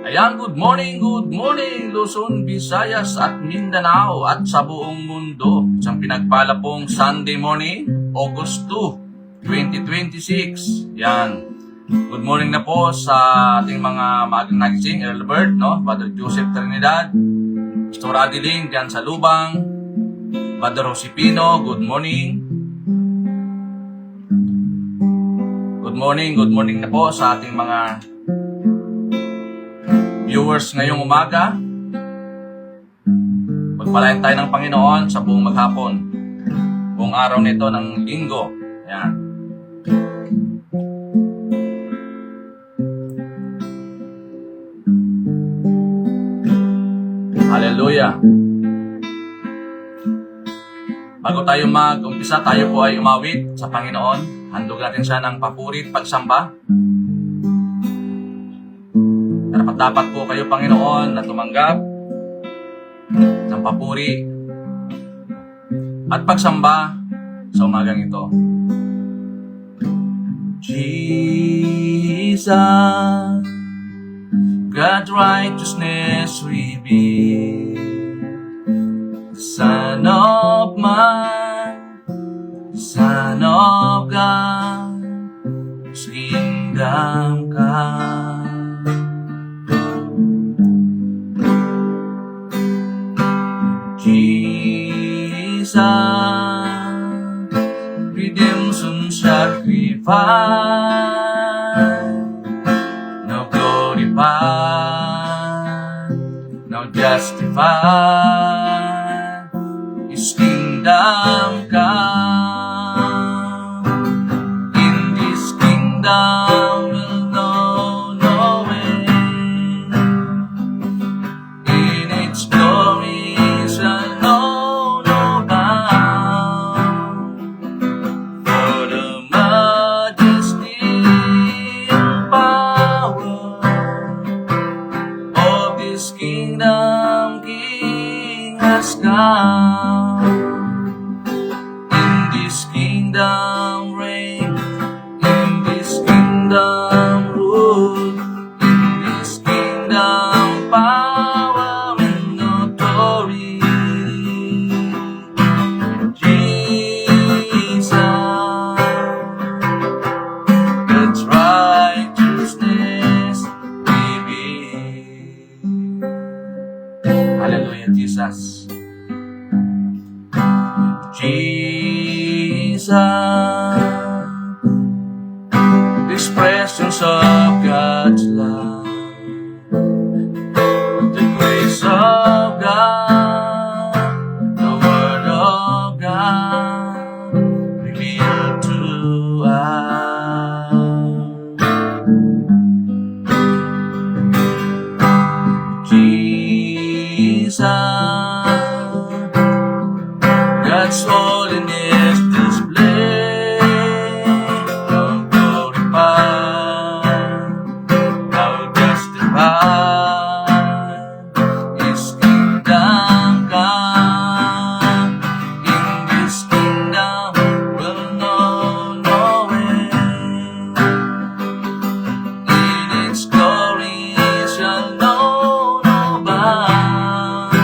Ayan, good morning Luzon, Visayas at Mindanao at sa buong mundo. Isang pinagpala pong Sunday morning, August 2, 2026. Yan. Good morning na po sa ating mga maagang nagising, Earl Bird, no? Father Joseph Trinidad, Pastor Adeline, diyan sa Lubang, Father Josepino, good morning. Good morning na po sa ating mga viewers ngayong umaga. Pagpalain tayo ng Panginoon sa buong maghapon, buong araw nito ng linggo. Ayan. Hallelujah. Bago tayo mag-umpisa, tayo po ay umawit sa Panginoon. Handog natin siya ng papuri at pagsamba. Dapat po kayo, Panginoon, na tumanggap ng papuri at pagsamba sa umagang ito. Jesus, God's righteousness revealed, the Son of Man, the Son of God, whose kingdom come. Jesus, redemption sacrifice, now glorified, now justified, His kingdom come. In this kingdom we'll know no end, in its glory shall know no bound, for the majesty and power of this kingdom King has come. In this kingdom reign, in this kingdom rule, in this kingdom power and authority. Jesus, God's righteousness revealed. Hallelujah, Jesus. Jesus, the expressions of God's love, the grace of God, the Word of God revealed to us. Jesus, God's holiness display, now glorified, now justified, His kingdom come. In this kingdom we'll know no end, in its glory shall know no bound,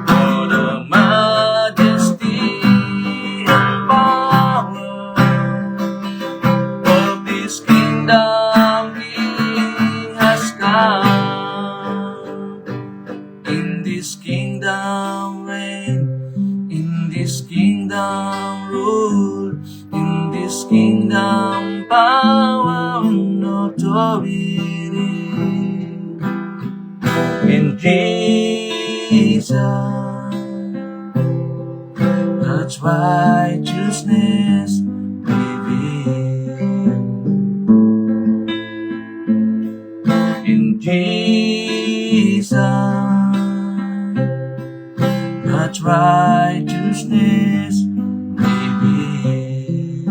for the majesty and power of this kingdom King has come. In this kingdom reign, in this kingdom rule, in this kingdom power and authority. In Jesus, God's righteousness revealed. In Jesus, God's righteousness revealed.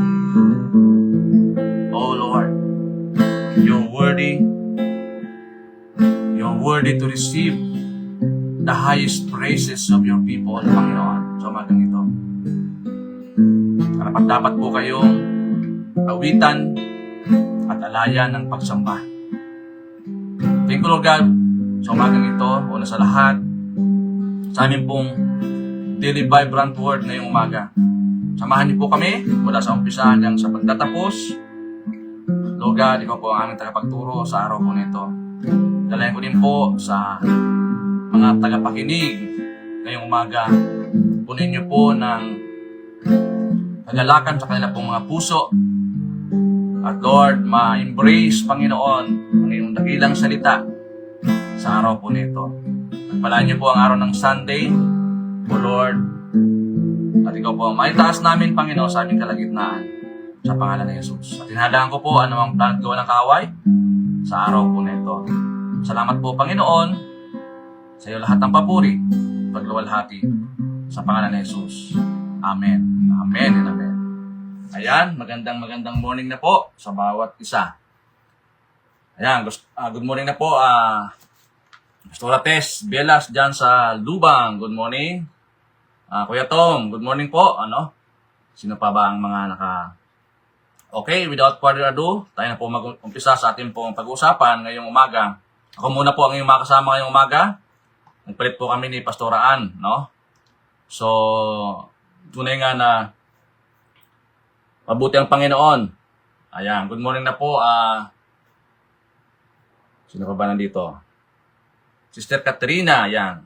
Oh Lord, You're worthy to receive the highest praises of Your people, Panginoon, sa umagang ito. Dapat po kayong awitan at alayan ng pagsamba. Thank you, Lord God, sa umagang ito, una sa lahat, sa amin pong daily vibrant word ngayong umaga. Samahan niyo po kami mula sa umpisa hanggang sa pagtatapos. Lord God, ikaw po ang aming tagapagturo sa araw po nito. Dalayan ko din po sa mga tagapakinig ngayong umaga. Punin niyo po ng kagalakan sa kanila pong mga puso. At Lord, ma-embrace, Panginoon, ang iyong dakilang salita sa araw po nito. Pagpalaan niyo po ang araw ng Sunday, O Lord. At ikaw po, maitaas namin, Panginoon, sa aming kalagitnaan sa pangalan ng Jesus. At hinahadaan ko po anumang plan at gawa ng kaaway sa araw po nito. Salamat po, Panginoon, sa iyo lahat ng papuri, pagluwalhati sa pangalan ng Jesus. Amen. Amen and amen. Ayan, magandang morning na po sa bawat isa. Ayan, good morning na po, Pastora Tess Bielas dyan sa Lubang. Good morning. Kuya Tom, good morning po. Sino pa ba ang mga Okay, without further ado, tayo na po mag-umpisa sa ating pong pag-uusapan ngayong umaga. Ako muna po ang inyong makasama ngayong umaga. Nagpalit po kami ni Pastora Ann, no? So, tunay nga na mabuti ang Panginoon. Ayan, good morning na po. Sino pa ba nandito? Sister Katrina, ayan.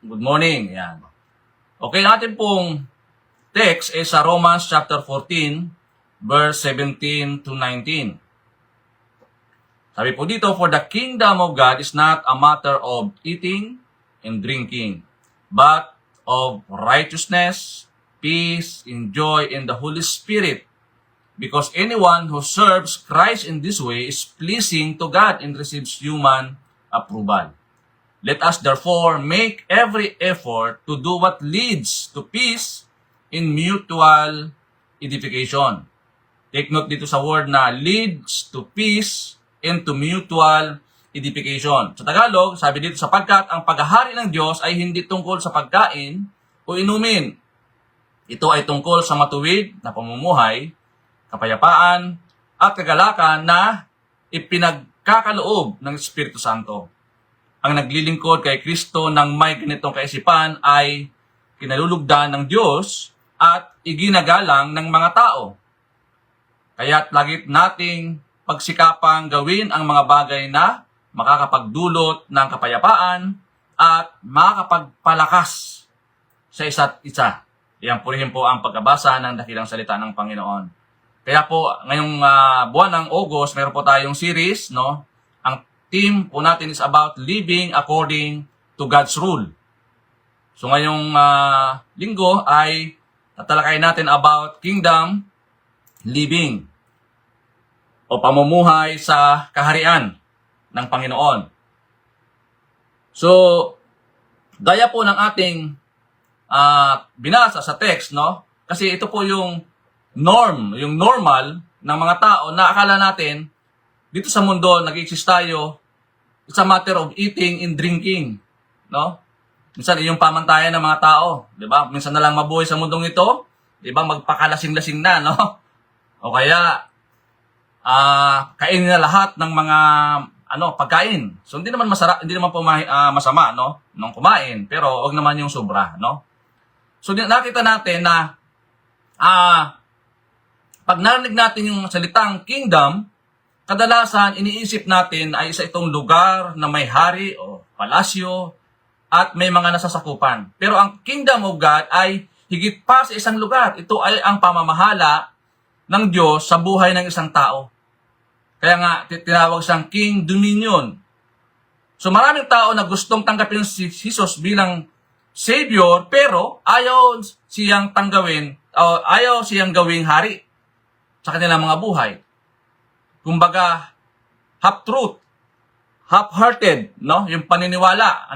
Good morning, ayan. Okay, natin pong text ay sa Romans chapter 14, verse 17 to 19. Sabi po dito, for the kingdom of God is not a matter of eating and drinking, but of righteousness, peace, and joy in the Holy Spirit. Because anyone who serves Christ in this way is pleasing to God and receives human approval. Let us therefore make every effort to do what leads to peace in mutual edification. Take note dito sa word na leads to peace and to mutual edification. Sa Tagalog, sabi dito, sapagkat ang paghahari ng Diyos ay hindi tungkol sa pagkain o inumin. Ito ay tungkol sa matuwid na pamumuhay, kapayapaan, at kagalakan na ipinagkakaloob ng Espiritu Santo. Ang naglilingkod kay Kristo ng may ganitong kaisipan ay kinalulugdan ng Diyos at iginagalang ng mga tao. Kaya't lagit nating pagsikapang gawin ang mga bagay na makakapagdulot ng kapayapaan at makakapagpalakas sa isa't isa. Yan purihin po ang pagkabasa ng dakilang salita ng Panginoon. Kaya po, ngayong buwan ng August, meron po tayong series, no? Ang theme po natin is about living according to God's rule. So ngayong linggo ay tatalakayin natin about kingdom living o pamumuhay sa kaharian ng Panginoon. So, gaya po ng ating binasa sa text, no? Kasi ito po yung yung normal ng mga tao na akala natin dito sa mundo nag-exist tayo, it's a matter of eating and drinking, no? Minsan yung pamantayan ng mga tao, 'di ba? Minsan na lang mabuhay sa mundong ito, 'di ba? Magpakalasing-lasing na, no? O kaya kainin na lahat ng mga pagkain. So hindi naman masarap, hindi naman po masama, no? Nung kumain, pero wag naman yung sobra, no? So nakita natin na pag narinig natin yung salitang kingdom, kadalasan iniisip natin ay isa itong lugar na may hari o palasyo at may mga nasasakupan. Pero ang kingdom of God ay higit pa sa isang lugar. Ito ay ang pamamahala ng Diyos sa buhay ng isang tao. Kaya nga tinawag siyang King Dominion. So maraming tao na gustong tanggapin si Jesus bilang Savior, pero ayaw siyang gawing hari sa kanilang mga buhay. Kumbaga, half-truth, half-hearted, no? Yung paniniwala,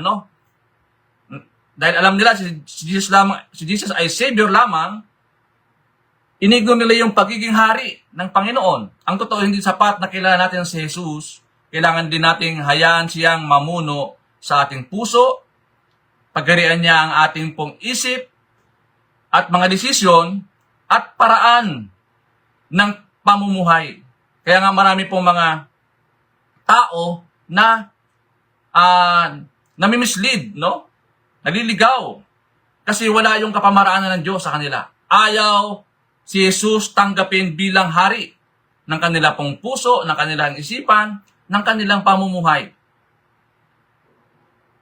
Dahil alam nila si Jesus ay Savior lamang, inignore nila yung pagiging hari ng Panginoon. Ang totoo, hindi sapat na kilala natin si Jesus. Kailangan din nating hayaan siyang mamuno sa ating puso, pagharian niya ang ating pong isip, at mga desisyon, at paraan ng pamumuhay. Kaya nga marami pong mga tao na nami-mislead, no? Naliligaw. Kasi wala yung kapamaraanan ng Diyos sa kanila. Ayaw si Jesus tanggapin bilang hari ng kanila pong puso, ng kanilang isipan, ng kanilang pamumuhay.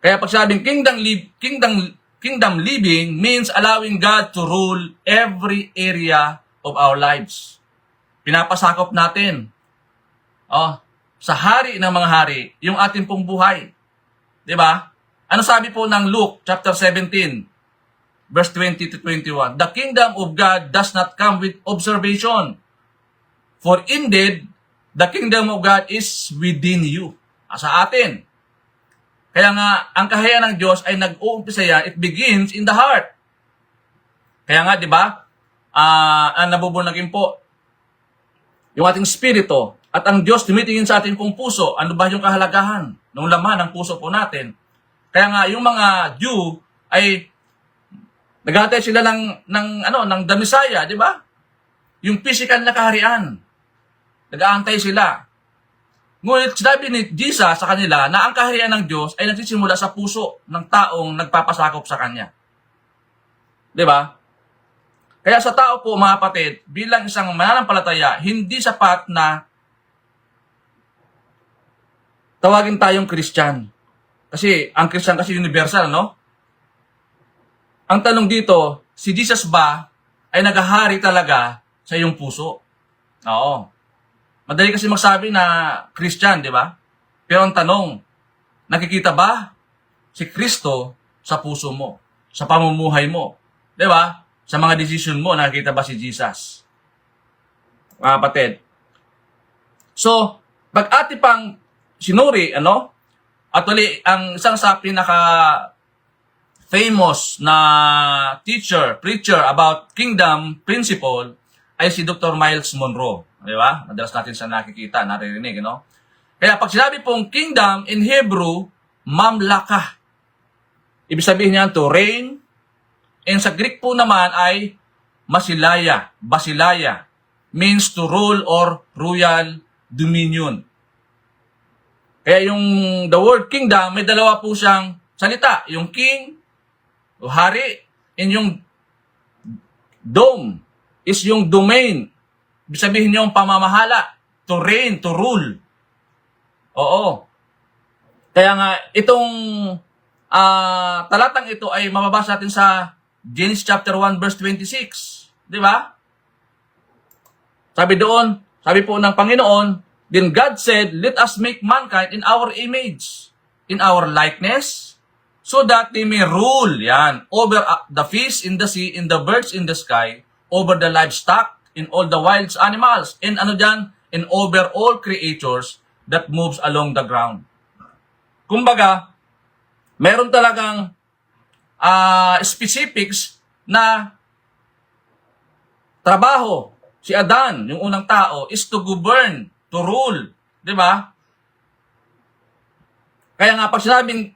Kaya pag sabing kingdom living means allowing God to rule every area of our lives. Pinapasakop natin sa hari ng mga hari, yung ating pong buhay. 'Di ba? Ano sabi po ng Luke chapter 17, verse 20 to 21? The kingdom of God does not come with observation. For indeed, the kingdom of God is within you. Sa atin. Kaya nga, ang kahayaan ng Diyos ay nag-uumpisa yan, it begins in the heart. Kaya nga, di ba, ang nabubunagin po, yung ating spirito, at ang Diyos tumitingin sa ating pong puso, ano ba yung kahalagahan ng laman ng puso po natin? Kaya nga, yung mga Jew ay naghahantay sila ng the Messiah, di ba? Yung physical na kaharian. Nag-aantay sila. Ngunit sinabi ni Jesus sa kanila na ang kaharian ng Diyos ay nagsisimula sa puso ng taong nagpapasakop sa Kanya. Di ba? Kaya sa tao po, mga kapatid, bilang isang mananampalataya, hindi sapat na tawagin tayong Christian. Kasi ang Christian kasi universal, no? Ang tanong dito, si Jesus ba ay naghahari talaga sa iyong puso? Oo. Madali kasi magsabi na Christian, di ba? Pero ang tanong, nakikita ba si Kristo sa puso mo, sa pamumuhay mo? Di ba? Sa mga decision mo, nakikita ba si Jesus? Mga kapatid. So, pag ati pang sinuri, actually, ang isang sa pinaka-famous na preacher about kingdom principle ay si Dr. Miles Monroe. Di ba? Madalas natin siya nakikita, naririnig, no? Kaya pag sinabi pong kingdom in Hebrew, mamlaka. Ibig sabihin niyan to reign. And sa Greek po naman ay basilaya, means to rule or royal dominion. Kaya yung the word kingdom, may dalawa po siyang salita. Yung king, o hari, and yung dome is yung domain. Ibig sabihin yung pamamahala, to reign, to rule. Oo. Kaya nga, itong talatang ito ay mababasa natin sa Genesis chapter 1 verse 26. Di ba? Sabi po ng Panginoon, then God said, let us make mankind in our image, in our likeness, so that they may rule, yan, over the fish in the sea, in the birds in the sky, over the livestock, in all the wild animals, and and over all creatures that moves along the ground. Kumbaga, meron talagang specifics na trabaho. Si Adan, yung unang tao, is to govern, to rule. Di ba? Kaya nga, pag sinabing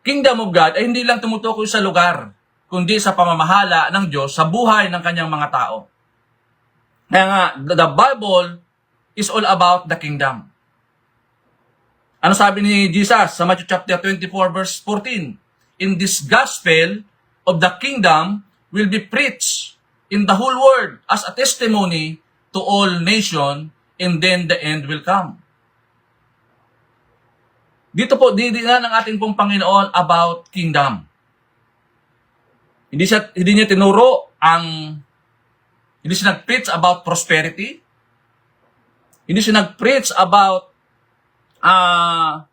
Kingdom of God, ay hindi lang tumutukoy sa lugar, kundi sa pamamahala ng Diyos sa buhay ng kanyang mga tao. Kaya nga, the Bible is all about the kingdom. Ano sabi ni Jesus sa Matthew chapter 24 verse 14? In this gospel of the kingdom will be preached in the whole world as a testimony to all nations, and then the end will come. Dito po, didinan ng ating pong Panginoon about kingdom. Hindi niya tinuro hindi siya nag-preach about prosperity. Hindi siya nag-preach about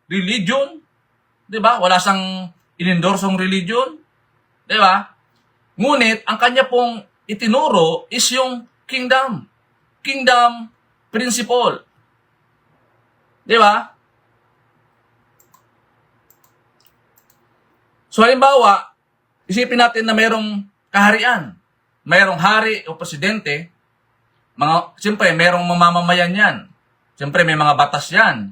religion. Diba? Wala siyang inindorsong religion. Diba? Ngunit, ang kanya pong itinuro is yung kingdom. Kingdom principle. Diba? So, halimbawa, isipin natin na mayroong kaharian. Mayroong hari o presidente. Siyempre, mayroong mamamayan yan. Siyempre, may mga batas yan.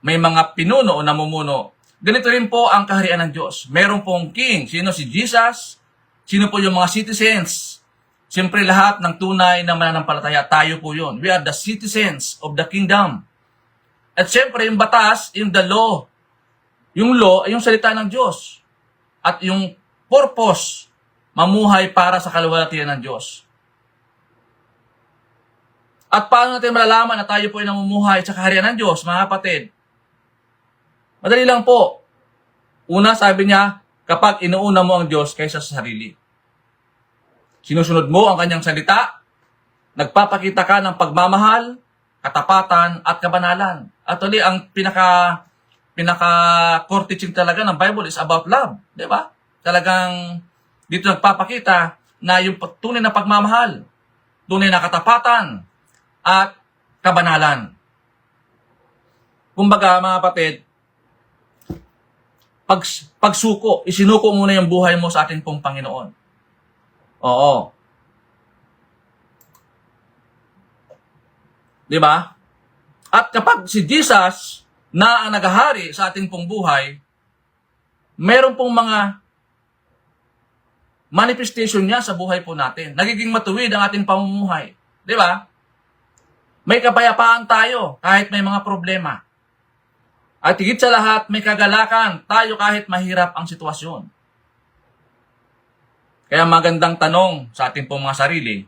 May mga pinuno o namumuno. Ganito rin po ang kaharian ng Diyos. Mayroong pong king. Sino? Si Jesus. Sino po yung mga citizens? Siyempre, lahat ng tunay na mananampalataya, tayo po yun. We are the citizens of the kingdom. At syempre, yung batas, yung the law. Yung law ay yung salita ng Diyos. At yung purpose, mamuhay para sa kaluwalhatian ng Diyos. At paano natin malalaman na tayo po ay namumuhay sa kaharian ng Diyos, mga kapatid? Madali lang po. Una, sabi niya, kapag inuuna mo ang Diyos kaysa sa sarili. Sinusunod mo ang kanyang salita, nagpapakita ka ng pagmamahal, katapatan, at kabanalan. At uli, ang pinaka-core teaching talaga ng Bible is about love. Di ba? Talagang dito nagpapakita na yung tunay na pagmamahal, tunay na katapatan, at kabanalan. Kumbaga, mga kapatid, pagsuko, isinuko muna yung buhay mo sa ating pong Panginoon. Oo. Di ba? At kapag si Jesus na ang naghahari sa ating pong buhay, meron pong mga manifestation niya sa buhay po natin. Nagiging matuwid ang ating pamumuhay. Di ba? May kapayapaan tayo kahit may mga problema. At higit sa lahat, may kagalakan tayo kahit mahirap ang sitwasyon. Kaya magandang tanong sa ating pong mga sarili,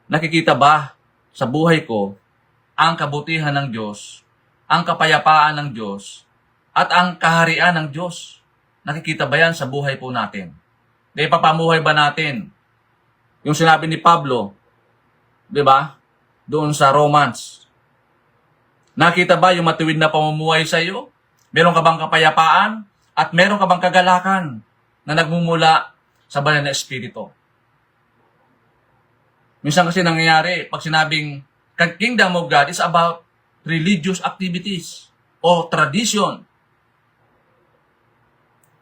nakikita ba sa buhay ko ang kabutihan ng Diyos, ang kapayapaan ng Diyos, at ang kaharian ng Diyos? Nakikita ba yan sa buhay po natin? Di papamuhay ba natin yung sinabi ni Pablo, di ba? Doon sa Romans. Nakita ba yung matuwid na pamumuhay sa iyo? Meron ka bang kapayapaan? At meron ka bang kagalakan na nagmumula sa banal na espiritu? Minsan kasi nangyayari, pag sinabing Kingdom of God is about religious activities o tradition.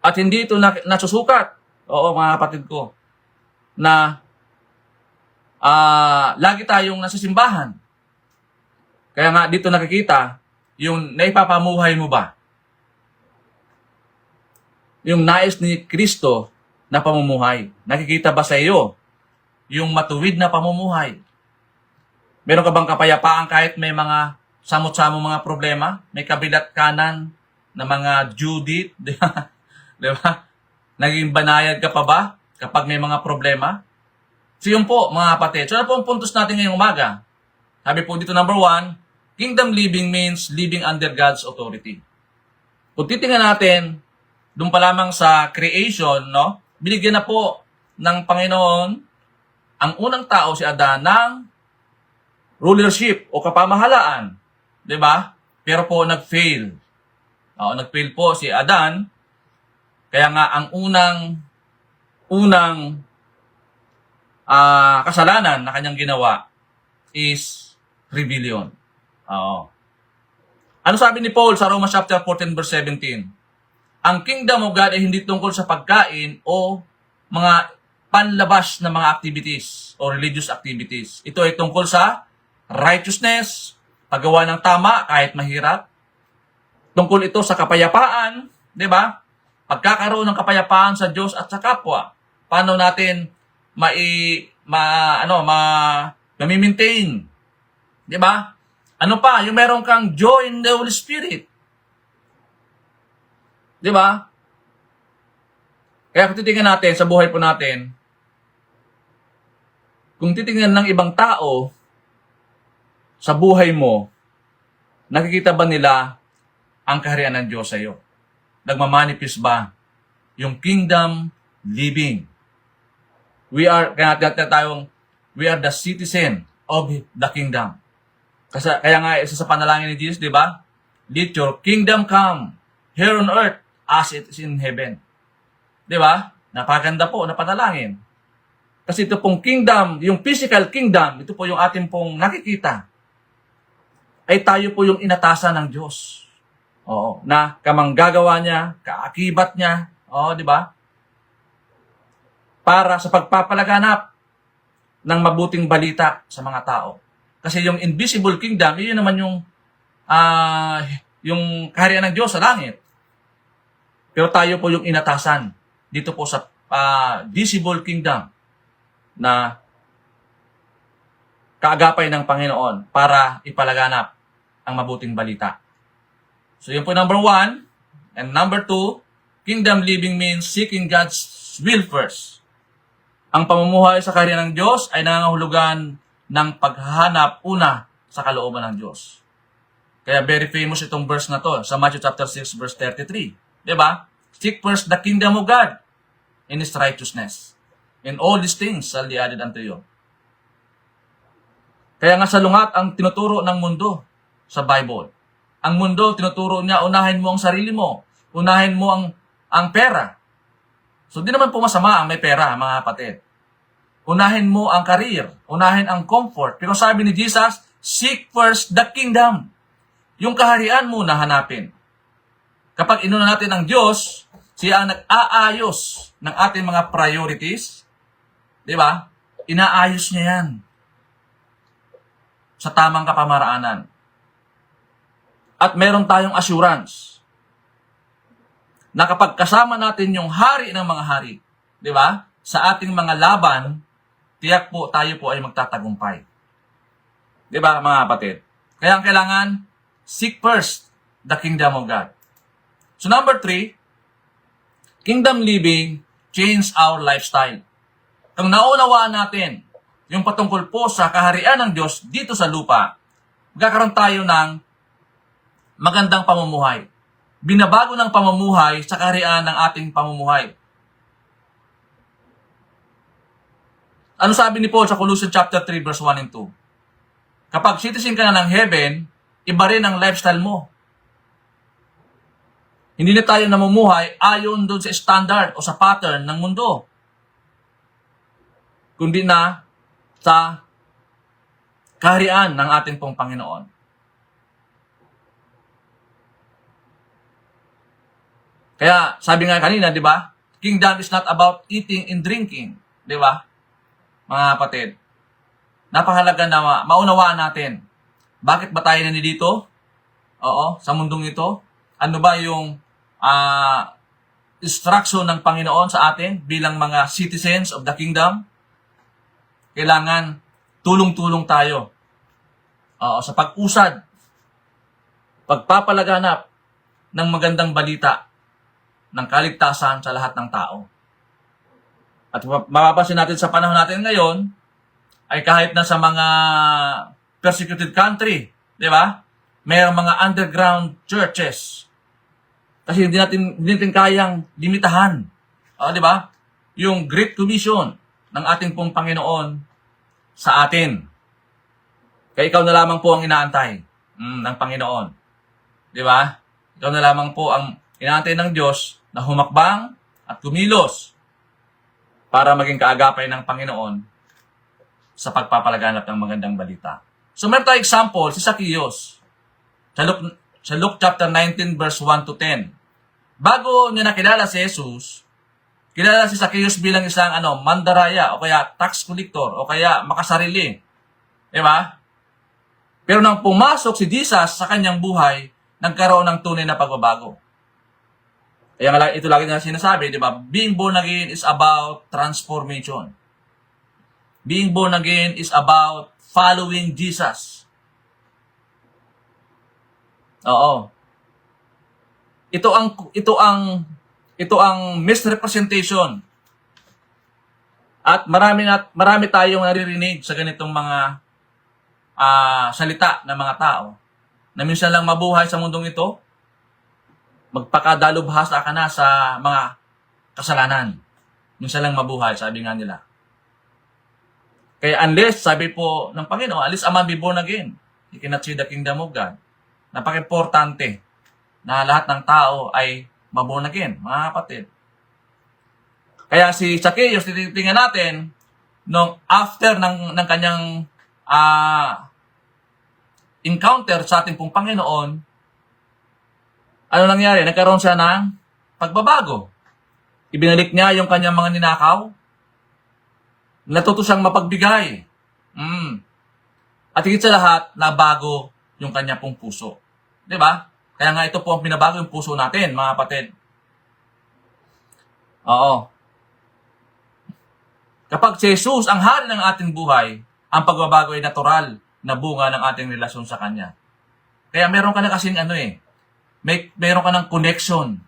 At hindi ito nasusukat. Oo, mga kapatid ko, na lagi tayong nasa simbahan. Kaya nga dito nakikita, yung naipapamuhay mo ba? Yung nais ni Kristo na pamumuhay. Nakikita ba sa iyo yung matuwid na pamumuhay? Meron ka bang kapayapaan kahit may mga samot-samong mga problema? May kabilat kanan na mga Judith, di ba? Di ba? Naging banayad ka pa ba kapag may mga problema? So yun po, mga kapatid. So ano po ang puntos natin ngayong umaga? Sabi po dito, number 1, kingdom living means living under God's authority. Kung titingnan natin, doon pa lamang sa creation, no? Binigyan na po ng Panginoon ang unang tao, si Adan, ng rulership o kapamahalaan. Di ba? Pero po nag-fail. Nag-fail po si Adan. Kaya nga ang unang kasalanan na kanyang ginawa is rebellion. Ano sabi ni Paul sa Romans chapter 14 verse 17? Ang kingdom of God ay hindi tungkol sa pagkain o mga panlabas na mga activities o religious activities. Ito ay tungkol sa righteousness, paggawa ng tama kahit mahirap. Tungkol ito sa kapayapaan, di ba? Pagkakaroon ng kapayapaan sa Diyos at sa kapwa. Paano natin ma-maintain? Di ba? Ano pa? Yung meron kang joy in the Holy Spirit. Di ba? Kaya kung titingnan natin sa buhay po natin, kung titingnan ng ibang tao sa buhay mo, nakikita ba nila ang kaharian ng Diyos sa iyo? Nagmamanifest ba yung kingdom living? We are the citizen of the kingdom. Kaya nga isa sa panalangin ni Jesus, di ba? Let your kingdom come here on earth as it is in heaven. Di ba? Napaganda po na panalangin. Kasi ito pong kingdom, yung physical kingdom, ito po yung ating pong nakikita, ay tayo po yung inatasan ng Diyos. Na kamanggagawa niya, kaakibat niya, di ba? Para sa pagpapalaganap ng mabuting balita sa mga tao. Kasi yung invisible kingdom, yun naman yung kaharian ng Diyos sa langit. Pero tayo po yung inatasan dito po sa visible kingdom na kaagapay ng Panginoon para ipalaganap ang mabuting balita. So yun po number 1. And number 2, kingdom living means seeking God's will first. Ang pamumuhay sa kaharian ng Diyos ay nangangahulugan ng paghahanap una sa kalooban ng Diyos. Kaya very famous itong verse na to sa Matthew chapter 6 verse 33. Diba? Seek first the kingdom of God and His righteousness. And all these things shall be added unto you. Kaya nga salungat ang tinuturo ng mundo sa Bible. Ang mundo, tinuturo niya, unahin mo ang sarili mo. Unahin mo ang pera. So, di naman po masama ang may pera, mga kapatid. Unahin mo ang career. Unahin ang comfort. Pero sabi ni Jesus, seek first the kingdom. Yung kaharian muna hanapin. Kapag inuna natin ang Diyos, siya ang nag-aayos ng ating mga priorities. Di ba? Inaayos niya yan sa tamang kapamaraanan. At meron tayong assurance na kapag kasama natin yung hari ng mga hari, di ba? Sa ating mga laban, tiyak po tayo po ay magtatagumpay. Di ba, mga kapatid? Kaya ang kailangan, seek first the kingdom of God. So number 3, kingdom living change our lifestyle. Kung naunawaan natin yung patungkol po sa kaharian ng Diyos dito sa lupa, magkakaroon tayo ng magandang pamumuhay. Binabago ng pamumuhay sa kaharian ng ating pamumuhay. Ano sabi ni Paul sa Colossians chapter 3 verse 1 and 2? Kapag citizen ka na ng heaven, iba rin ang lifestyle mo. Hindi na tayo namumuhay ayon doon sa standard o sa pattern ng mundo. Kundi na sa kaharian ng ating pong Panginoon. Kaya, sabi nga kanina, di ba? Kingdom is not about eating and drinking. Di ba? Mga kapatid. Napakahalaga na maunawaan natin. Bakit ba tayo nandito? Oo, sa mundong ito. Ano ba yung instruction ng Panginoon sa atin bilang mga citizens of the kingdom? Kailangan tulong-tulong tayo. Oo, sa pag-usad, pagpapalaganap ng magandang balita ng kaligtasan sa lahat ng tao. At mapapansin natin sa panahon natin ngayon, ay kahit na sa mga persecuted country, di ba? Mayroong mga underground churches. Kasi hindi natin kayang limitahan. Di ba? Yung Great Commission ng ating pong Panginoon sa atin. Kaya ikaw na lamang po ang inaantay ng Panginoon. Di ba? Ikaw na lamang po ang inaantay ng Diyos na humakbang at kumilos para maging kaagapay ng Panginoon sa pagpapalaganap ng magandang balita. So, meron tayong example, si Zacchaeus. Sa Luke chapter 19, verse 1 to 10. Bago niya nakilala si Jesus, kilala si Zacchaeus bilang isang mandaraya o kaya tax collector o kaya makasarili. Diba? Pero nang pumasok si Jesus sa kanyang buhay, nagkaroon ng tunay na pagbabago. Kaya ito lagi na sinasabi, di ba? Being born again is about transformation. Being born again is about following Jesus. Oo. Ito ang misrepresentation. At marami tayong naririnig sa ganitong mga salita ng mga tao na minsan lang mabuhay sa mundong ito, magpakadalubhasa ka na sa mga kasalanan. Minsan lang mabuhay, sabi nga nila. Kaya unless, sabi po ng Panginoon, unless a man be born again, he cannot see the kingdom of God. Napaka-importante na lahat ng tao ay maborn again, mga kapatid. Kaya si Zacchaeus, titingnan natin, nung after ng kanyang encounter sa ating pong Panginoon, ano nangyari? Nagkaroon siya ng pagbabago. Ibinalik niya yung kanyang mga ninakaw. Natuto siyang mapagbigay. At higit sa lahat, nabago yung kanya pong puso. Diba? Kaya nga ito po ang pinabago yung puso natin, mga kapatid. Oo. Kapag si Jesus ang hari ng ating buhay, ang pagbabago ay natural na bunga ng ating relasyon sa Kanya. Kaya meron ka na kasing meron ka ng connection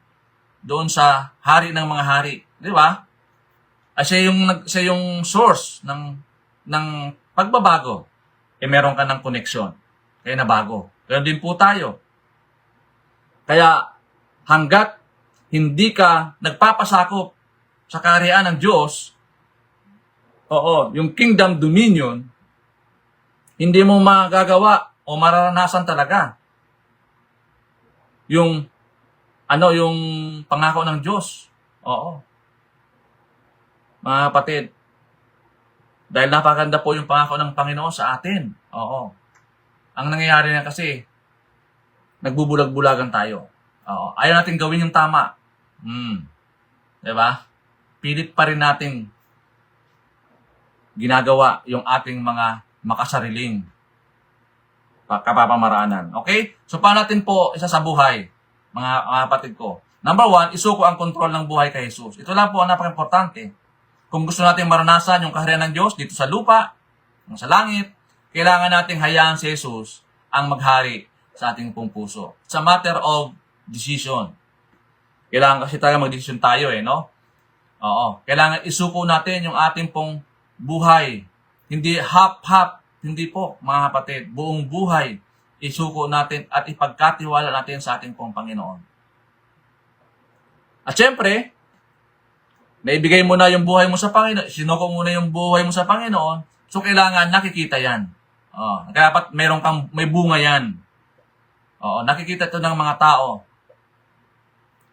doon sa hari ng mga hari. Di ba? Siya yung source ng pagbabago. Meron ka ng connection. Kaya nabago. Kaya din po tayo. Kaya hanggat hindi ka nagpapasakop sa kaharian ng Diyos, yung kingdom dominion, hindi mo magagawa o mararanasan talaga yung pangako ng Diyos. Mga kapatid, dahil napakaganda po yung pangako ng Panginoon sa atin. Ang nangyayari na kasi, nagbubulag-bulagan tayo. Ayaw natin gawin yung tama. Diba? Pilit pa rin natin ginagawa yung ating mga makasariling kapapamaraanan. Okay? So, paano natin po isa sa buhay, mga kapatid ko? Number 1, isuko ang kontrol ng buhay kay Jesus. Ito lang po ang napaka-importante. Kung gusto natin maranasan yung kaharian ng Diyos dito sa lupa, sa langit, kailangan nating hayaan si Jesus ang maghari sa ating pong puso. It's a matter of decision. Kailangan kasi tayo mag-decision tayo no? Kailangan isuko natin yung ating pong buhay. Hindi half-half. Hindi po, mga kapatid. Buong buhay, isuko natin at ipagkatiwala natin sa ating pong Panginoon. At syempre, naibigay mo na yung buhay mo sa Panginoon, sinuko mo na yung buhay mo sa Panginoon, so kailangan nakikita yan. Kaya dapat may bunga yan. Nakikita ito ng mga tao.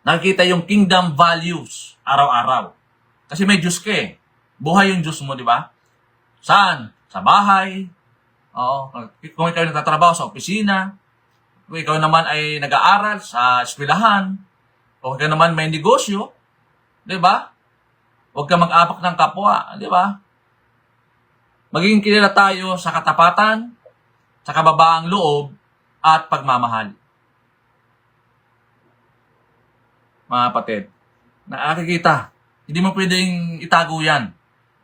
Nakikita yung kingdom values araw-araw. Kasi may Diyos ka Buhay yung Diyos mo, di ba? Saan? Sa bahay. Kung ikaw nagtatrabaho sa opisina, kung ikaw naman ay nag-aaral sa eskwelahan, kung ikaw naman may negosyo, di ba? Huwag ka mag-apak ng kapwa, di ba? Magiging kilala tayo sa katapatan, sa kababaang loob, at pagmamahal. Mga kapatid, nakikita. Hindi mo pwedeng itago yan.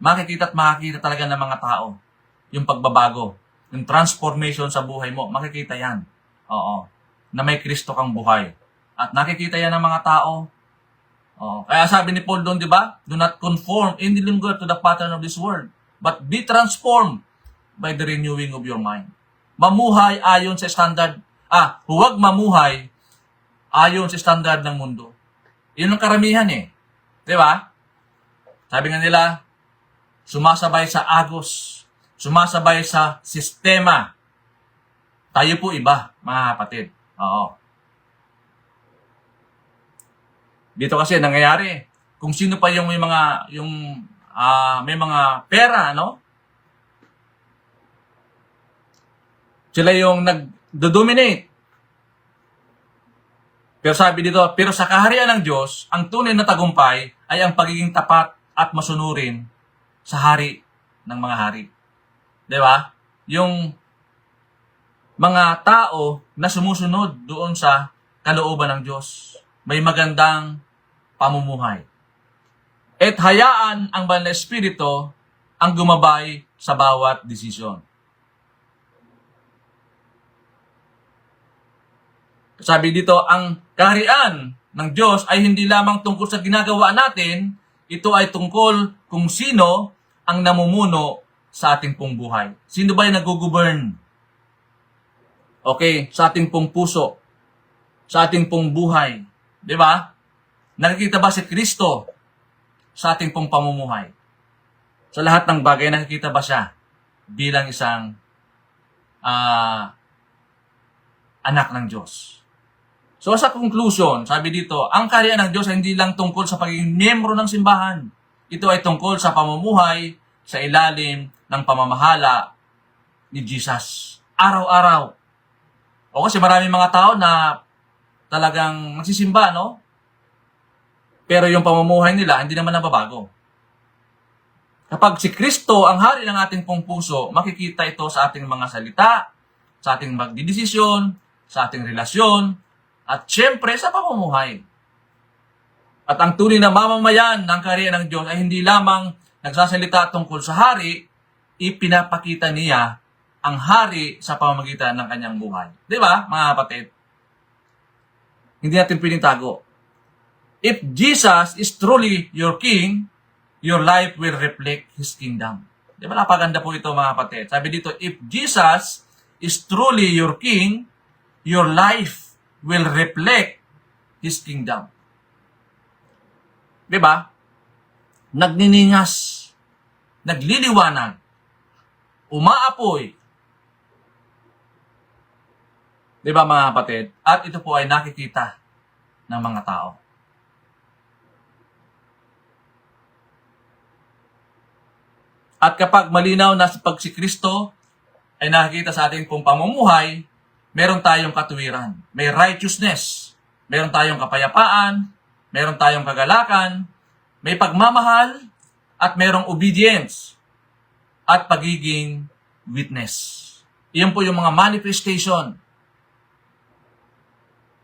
Makikita at makikita talaga ng mga tao. Yung pagbabago, yung transformation sa buhay mo, makikita yan. Na may Kristo kang buhay. At nakikita yan ng mga tao. Kaya sabi ni Paul doon, di ba? Do not conform any longer to the pattern of this world, but be transformed by the renewing of your mind. Mamuhay ayon sa standard, huwag mamuhay ayon sa standard ng mundo. Yun ang karamihan Di ba? Sabi nga nila, sumasabay sa agos, sumasabay sa sistema. Tayo po iba, mga kapatid. Dito kasi nangyayari, kung sino pa yung may mga pera, sila yung nag-dominate. Pero sabi dito, pero sa kaharian ng Diyos, ang tunay na tagumpay ay ang pagiging tapat at masunurin sa hari ng mga hari. Di ba? Yung mga tao na sumusunod doon sa kalooban ng Diyos. May magandang pamumuhay. At hayaan ang banal na Espiritu ang gumabay sa bawat desisyon. Sabi dito, ang kaharian ng Diyos ay hindi lamang tungkol sa ginagawa natin, ito ay tungkol kung sino ang namumuno sa ating pong buhay. Sino ba yung nag-govern? Okay, sa ating pong puso, sa ating pong buhay. Di ba? Nakikita ba si Kristo sa ating pong pamumuhay? Sa lahat ng bagay, nakikita ba siya bilang isang anak ng Diyos? So sa conclusion, sabi dito, ang kaharian ng Diyos ay hindi lang tungkol sa pagiging miyembro ng simbahan. Ito ay tungkol sa pamumuhay sa ilalim ng pamamahala ni Jesus. Araw-araw. O kasi maraming mga tao na talagang nagsisimba, Pero yung pamumuhay nila, hindi naman nababago. Kapag si Kristo ang hari ng ating pong puso, makikita ito sa ating mga salita, sa ating magdidesisyon, sa ating relasyon, at syempre sa pamumuhay. At ang tunay na mamamayan ng kaharian ng Diyos ay hindi lamang nagsasalita tungkol sa hari, ipinapakita niya ang hari sa pamamagitan ng kanyang buhay. Di ba, mga kapatid? Hindi natin pwedeng tago. If Jesus is truly your King, your life will reflect His kingdom. Di ba, napaganda po ito, mga kapatid. Sabi dito, if Jesus is truly your King, your life will reflect His kingdom. Di ba? Nagniningas, nagliliwanag, umaapoy. Di ba, mga kapatid? At ito po ay nakikita ng mga tao. At kapag malinaw na pag si Kristo ay nakikita sa ating pong pamumuhay, meron tayong katuwiran. May righteousness. Meron tayong kapayapaan. Meron tayong kagalakan. May pagmamahal. At merong obedience. At pagiging witness. Iyon po yung mga manifestation.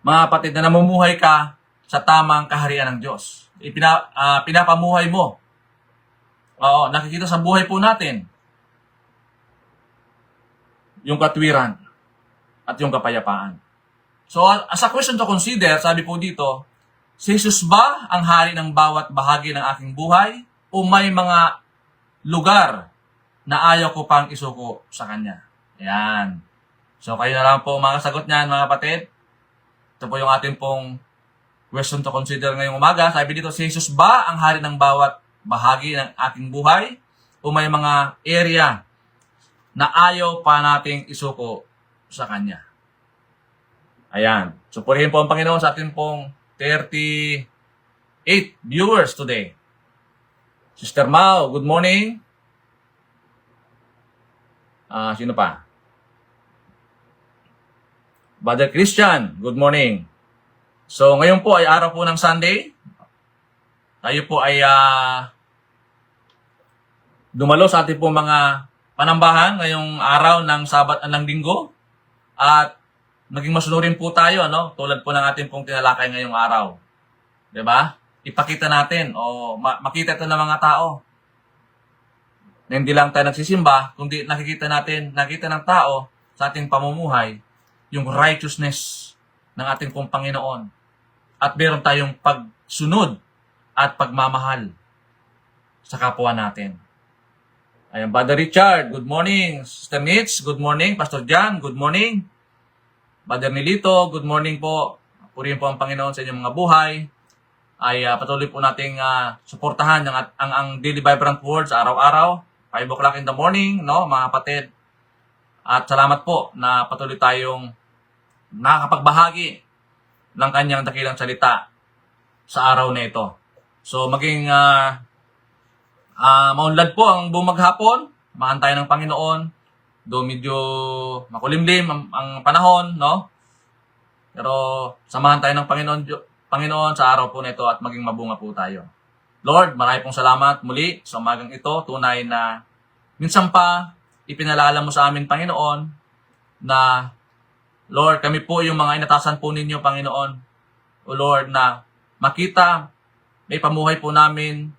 Mga kapatid, na namumuhay ka sa tamang kaharian ng Diyos. Pinapamuhay mo. Oo, nakikita sa buhay po natin yung katwiran at yung kapayapaan. So, as a question to consider, sabi po dito, si Jesus ba ang hari ng bawat bahagi ng aking buhay o may mga lugar na ayaw ko pang isuko sa Kanya? Ayan. So, kayo na lang po mga sagot niyan, mga kapatid. Ito po yung ating pong question to consider ngayong umaga. Sabi dito, si Jesus ba ang hari ng bawat bahagi ng aking buhay o may mga area na ayaw pa nating isuko sa Kanya? Ayan. So, purihin po ang Panginoon sa ating pong 38 viewers today. Sister Mau, good morning. Sino pa? Brother Christian, good morning. So, ngayon po ay araw po ng Sunday. Tayo po ay dumalo sa ating po mga panambahan ngayong araw ng ng Linggo. At naging masunurin po tayo, no? Tulad po ng ating pong tinalakay ngayong araw. 'Di ba? Ipakita natin o makita ito ng mga tao. Na hindi lang tayo nagsisimba, kundi nakita ng tao sa ating pamumuhay yung righteousness ng ating pong Panginoon. At meron tayong pagsunod at pagmamahal sa kapwa natin. Ayan, Brother Richard, good morning. Sister Mitch, good morning. Pastor John, good morning. Brother Nilito, good morning po. Purihin po ang Panginoon sa inyong mga buhay. Ay patuloy po nating suportahan ang Daily Vibrant Words araw-araw, 5 o'clock in the morning, no, mga kapatid. At salamat po na patuloy tayong nakakapagbahagi ng kanyang dakilang salita sa araw na ito. So maging maunlad po ang buong maghapon, maantay ng Panginoon. Do medyo makulimlim ang panahon, no? Pero samahan tayo ng Panginoon sa araw po na ito at maging mabunga po tayo. Lord, marami pong salamat muli sa umagang ito. Tunay na minsan pa ipinalala mo sa amin, Panginoon, na Lord, kami po yung mga inatasan po ninyo, Panginoon. O Lord, na makita, may pamuhay po namin,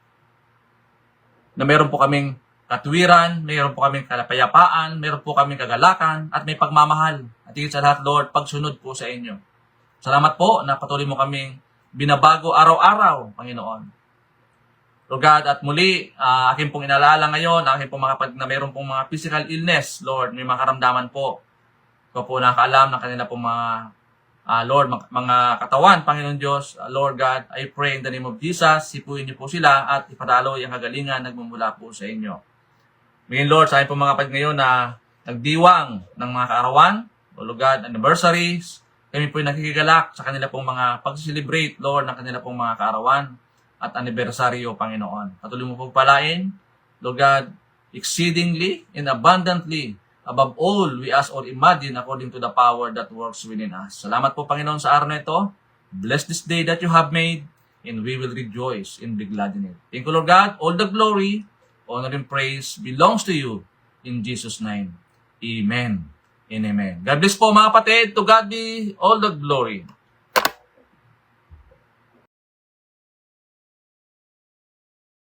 na meron po kaming katwiran, meron po kaming kalapayapaan, meron po kaming kagalakan, at may pagmamahal. At higit sa lahat, Lord, pagsunod po sa inyo. Salamat po na patuloy mo kaming binabago araw-araw, Panginoon. Lord God, at muli, aking pong inalala ngayon, aking pong mga na meron pong mga physical illness, Lord, may mga karamdaman po. Ikaw po nakaalam ng kanila pong mga, Lord, mga katawan, Panginoon Diyos. Lord God, I pray in the name of Jesus, sipuin niyo po sila at ipadaloy ang kagalingan nagmumula po sa inyo. Ngayon, Lord, sa aking pong mga kapatid ngayon na nagdiwang ng mga kaarawan, Lord God, anniversaries, kami po nakikigalak sa kanila pong mga pag-celebrate, Lord, ng kanila pong mga kaarawan at anibersaryo, Panginoon. Patuloy mo pagpalain, Lord God, exceedingly and abundantly, above all we ask or imagine according to the power that works within us. Salamat po, Panginoon, sa araw na ito. Bless this day that you have made, and we will rejoice and be glad in it. Thank you, Lord God. All the glory, honor, and praise belongs to you. In Jesus' name, amen and amen. God bless po, mga kapatid. To God be all the glory.